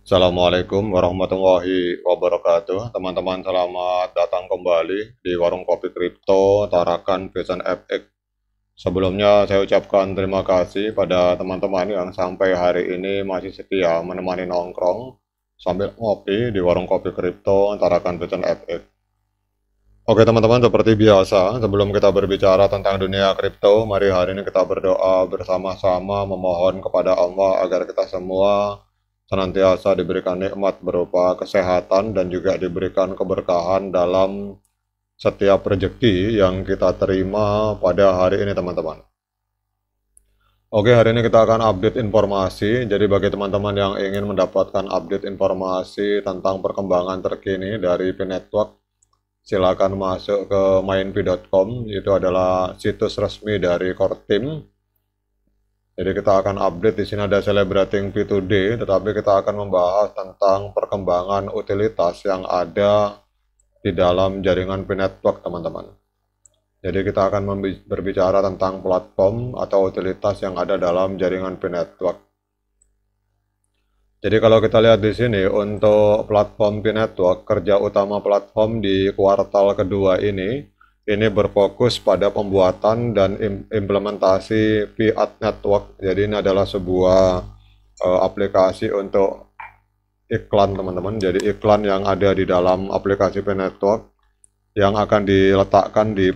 Assalamualaikum warahmatullahi wabarakatuh. Teman-teman, selamat datang kembali di Warung Kopi Kripto Tarakan Vision FX. Sebelumnya saya ucapkan terima kasih pada teman-teman yang sampai hari ini masih setia menemani nongkrong sambil ngopi di Warung Kopi Kripto Tarakan Vision FX. Oke teman-teman, seperti biasa, sebelum kita berbicara tentang dunia kripto, mari hari ini kita berdoa bersama-sama memohon kepada Allah agar kita semua senantiasa diberikan nikmat berupa kesehatan dan juga diberikan keberkahan dalam setiap rezeki yang kita terima pada hari ini teman-teman. Oke, hari ini kita akan update informasi. Jadi bagi teman-teman yang ingin mendapatkan update informasi tentang perkembangan terkini dari P-Network, silakan masuk ke mainp.com. Itu adalah situs resmi dari core team. Jadi kita akan update. Di sini ada Celebrating P2D, tetapi kita akan membahas tentang perkembangan utilitas yang ada di dalam jaringan P-Network teman-teman. Jadi kita akan berbicara tentang platform atau utilitas yang ada dalam jaringan P-Network. Jadi kalau kita lihat di sini untuk platform P-Network, kerja utama platform di kuartal kedua ini berfokus pada pembuatan dan implementasi Fiat Network. Jadi ini adalah sebuah aplikasi untuk iklan teman-teman. Jadi iklan yang ada di dalam aplikasi P-Network yang akan diletakkan di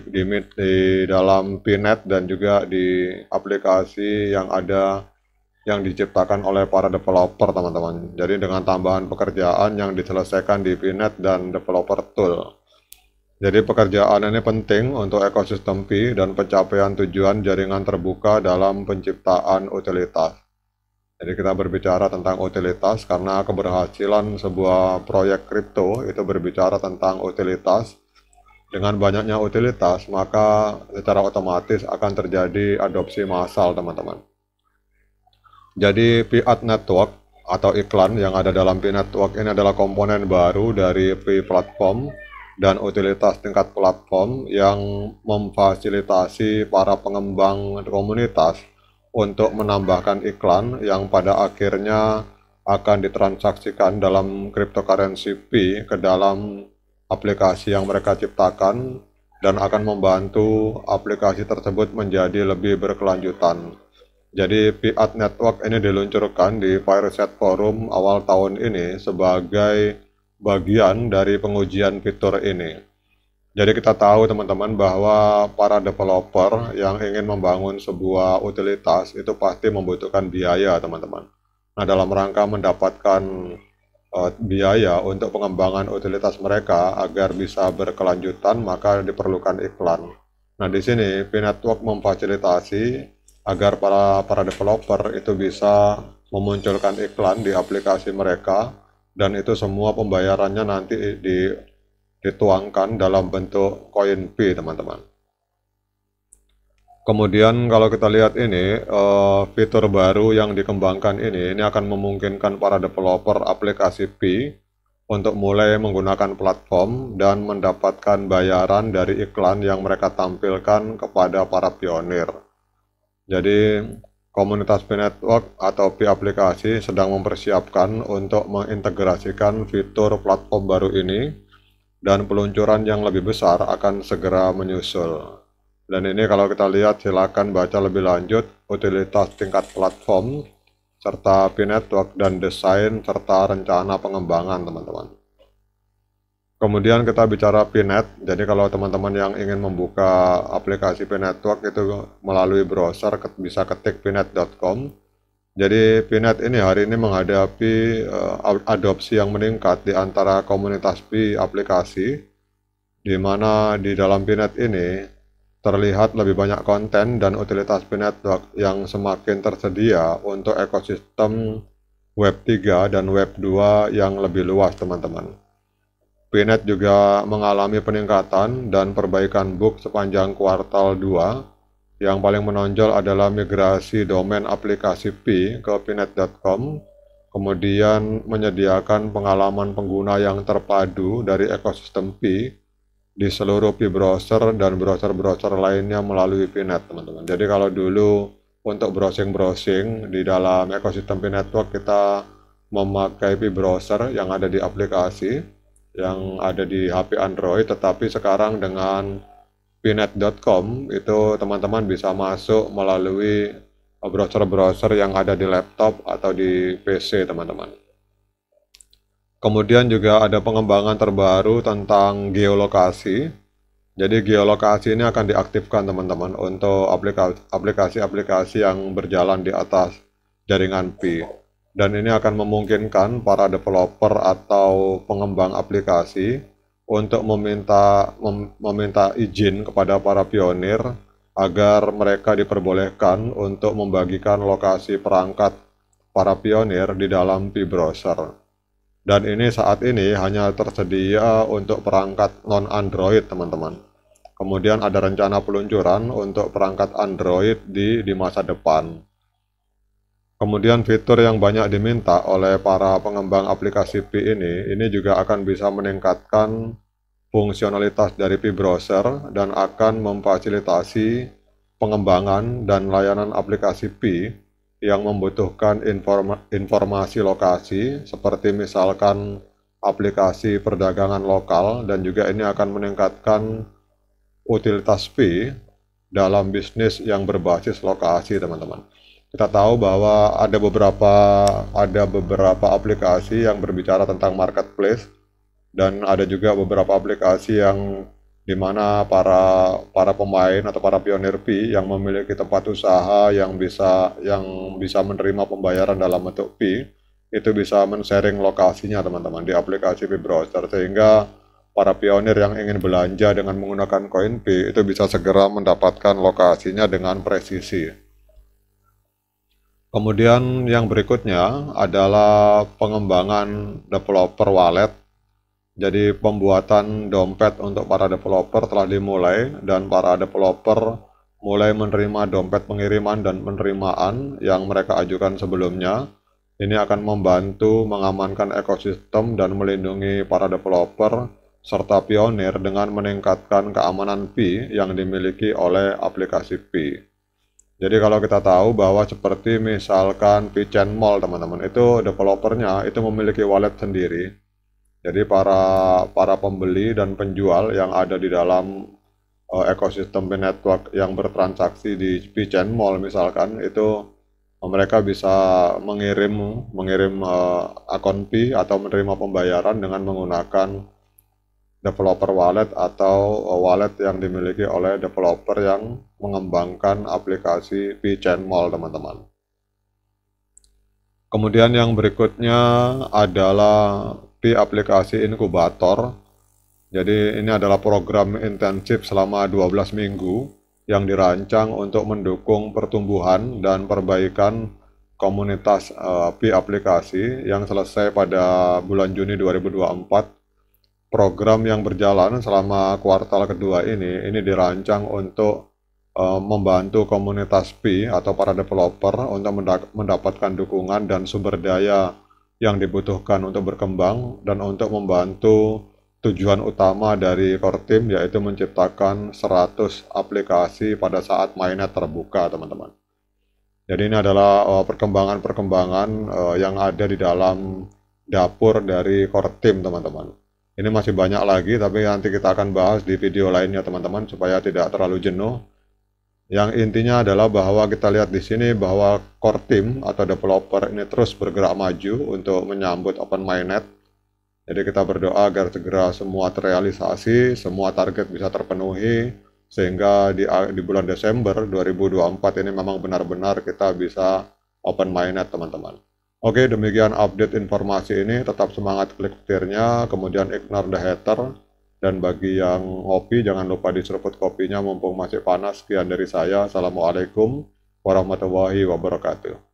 dalam P-Net dan juga di aplikasi yang ada yang diciptakan oleh para developer teman-teman. Jadi dengan tambahan pekerjaan yang diselesaikan di P-Net dan developer tool. Jadi pekerjaan ini penting untuk ekosistem Pi dan pencapaian tujuan jaringan terbuka dalam penciptaan utilitas. Jadi kita berbicara tentang utilitas karena keberhasilan sebuah proyek kripto itu berbicara tentang utilitas. Dengan banyaknya utilitas, maka secara otomatis akan terjadi adopsi massal teman-teman. Jadi Fiat Network atau iklan yang ada dalam Pi Network ini adalah komponen baru dari Pi Platform dan utilitas tingkat platform yang memfasilitasi para pengembang komunitas untuk menambahkan iklan yang pada akhirnya akan ditransaksikan dalam cryptocurrency Pi ke dalam aplikasi yang mereka ciptakan dan akan membantu aplikasi tersebut menjadi lebih berkelanjutan. Jadi Fiat Network ini diluncurkan di Fireset Forum awal tahun ini sebagai bagian dari pengujian fitur ini. Jadi kita tahu teman-teman bahwa para developer yang ingin membangun sebuah utilitas itu pasti membutuhkan biaya teman-teman. Nah dalam rangka mendapatkan biaya untuk pengembangan utilitas mereka agar bisa berkelanjutan maka diperlukan iklan. Nah di sini P-Network memfasilitasi agar para developer itu bisa memunculkan iklan di aplikasi mereka dan itu semua pembayarannya nanti dituangkan dalam bentuk koin P teman-teman. Kemudian kalau kita lihat ini fitur baru yang dikembangkan ini akan memungkinkan para developer aplikasi P untuk mulai menggunakan platform dan mendapatkan bayaran dari iklan yang mereka tampilkan kepada para pionir. Jadi komunitas P-Network atau P-aplikasi sedang mempersiapkan untuk mengintegrasikan fitur platform baru ini dan peluncuran yang lebih besar akan segera menyusul. Dan ini kalau kita lihat silakan baca lebih lanjut utilitas tingkat platform serta P-Network dan desain serta rencana pengembangan teman-teman. Kemudian kita bicara P-Net. Jadi kalau teman-teman yang ingin membuka aplikasi P-Network itu melalui browser bisa ketik pnet.com. Jadi P-Net ini hari ini menghadapi adopsi yang meningkat di antara komunitas Pi aplikasi, di mana di dalam P-Net ini terlihat lebih banyak konten dan utilitas P-Network yang semakin tersedia untuk ekosistem Web 3 dan Web 2 yang lebih luas teman-teman. P-Net juga mengalami peningkatan dan perbaikan bug sepanjang kuartal 2. Yang paling menonjol adalah migrasi domain aplikasi Pi ke pnet.com, kemudian menyediakan pengalaman pengguna yang terpadu dari ekosistem Pi di seluruh Pi browser dan browser-browser lainnya melalui P-Net teman-teman. Jadi kalau dulu untuk browsing-browsing di dalam ekosistem P-Network kita memakai Pi browser yang ada di aplikasi yang ada di HP Android, tetapi sekarang dengan pinet.com itu teman-teman bisa masuk melalui browser-browser yang ada di laptop atau di PC teman-teman. Kemudian juga ada pengembangan terbaru tentang geolokasi. Jadi geolokasi ini akan diaktifkan teman-teman untuk aplikasi-aplikasi yang berjalan di atas jaringan Pi. Dan ini akan memungkinkan para developer atau pengembang aplikasi untuk meminta izin kepada para pionir agar mereka diperbolehkan untuk membagikan lokasi perangkat para pionir di dalam Pi browser. Dan ini saat ini hanya tersedia untuk perangkat non-Android teman-teman. Kemudian ada rencana peluncuran untuk perangkat Android di masa depan. Kemudian fitur yang banyak diminta oleh para pengembang aplikasi Pi ini juga akan bisa meningkatkan fungsionalitas dari Pi browser dan akan memfasilitasi pengembangan dan layanan aplikasi Pi yang membutuhkan informasi lokasi seperti misalkan aplikasi perdagangan lokal, dan juga ini akan meningkatkan utilitas Pi dalam bisnis yang berbasis lokasi teman-teman. Kita tahu bahwa ada beberapa aplikasi yang berbicara tentang marketplace, dan ada juga beberapa aplikasi yang di mana para pemain atau para pionir Pi yang memiliki tempat usaha yang bisa menerima pembayaran dalam bentuk Pi itu bisa men-sharing lokasinya teman-teman di aplikasi Pi browser, sehingga para pionir yang ingin belanja dengan menggunakan koin Pi itu bisa segera mendapatkan lokasinya dengan presisi. Kemudian yang berikutnya adalah pengembangan developer wallet. Jadi pembuatan dompet untuk para developer telah dimulai, dan para developer mulai menerima dompet pengiriman dan penerimaan yang mereka ajukan sebelumnya. Ini akan membantu mengamankan ekosistem dan melindungi para developer serta pionir dengan meningkatkan keamanan Pi yang dimiliki oleh aplikasi Pi. Jadi kalau kita tahu bahwa seperti misalkan Pi-Chain Mall teman-teman, itu developernya itu memiliki wallet sendiri. Jadi para pembeli dan penjual yang ada di dalam ekosistem Pi Network yang bertransaksi di Pi-Chain Mall misalkan, itu mereka bisa mengirim akun Pi atau menerima pembayaran dengan menggunakan developer wallet atau wallet yang dimiliki oleh developer yang mengembangkan aplikasi Pi-Chain Mall teman-teman. Kemudian yang berikutnya adalah Pi aplikasi inkubator. Jadi ini adalah program intensif selama 12 minggu yang dirancang untuk mendukung pertumbuhan dan perbaikan komunitas Pi aplikasi yang selesai pada bulan Juni 2024. Program yang berjalan selama kuartal kedua ini dirancang untuk membantu komunitas Pi atau para developer untuk mendapatkan dukungan dan sumber daya yang dibutuhkan untuk berkembang, dan untuk membantu tujuan utama dari core team, yaitu menciptakan 100 aplikasi pada saat mainnet terbuka teman-teman. Jadi ini adalah perkembangan-perkembangan yang ada di dalam dapur dari core team teman-teman. Ini masih banyak lagi, tapi nanti kita akan bahas di video lainnya teman-teman supaya tidak terlalu jenuh. Yang intinya adalah bahwa kita lihat di sini bahwa core team atau developer ini terus bergerak maju untuk menyambut Open Mainnet. Jadi kita berdoa agar segera semua terrealisasi, semua target bisa terpenuhi, sehingga di bulan Desember 2024 ini memang benar-benar kita bisa Open Mainnet teman-teman. Oke, demikian update informasi ini. Tetap semangat klik petirnya, kemudian ignore the hater. Dan bagi yang ngopi, jangan lupa diseruput kopinya mumpung masih panas. Sekian dari saya. Assalamualaikum warahmatullahi wabarakatuh.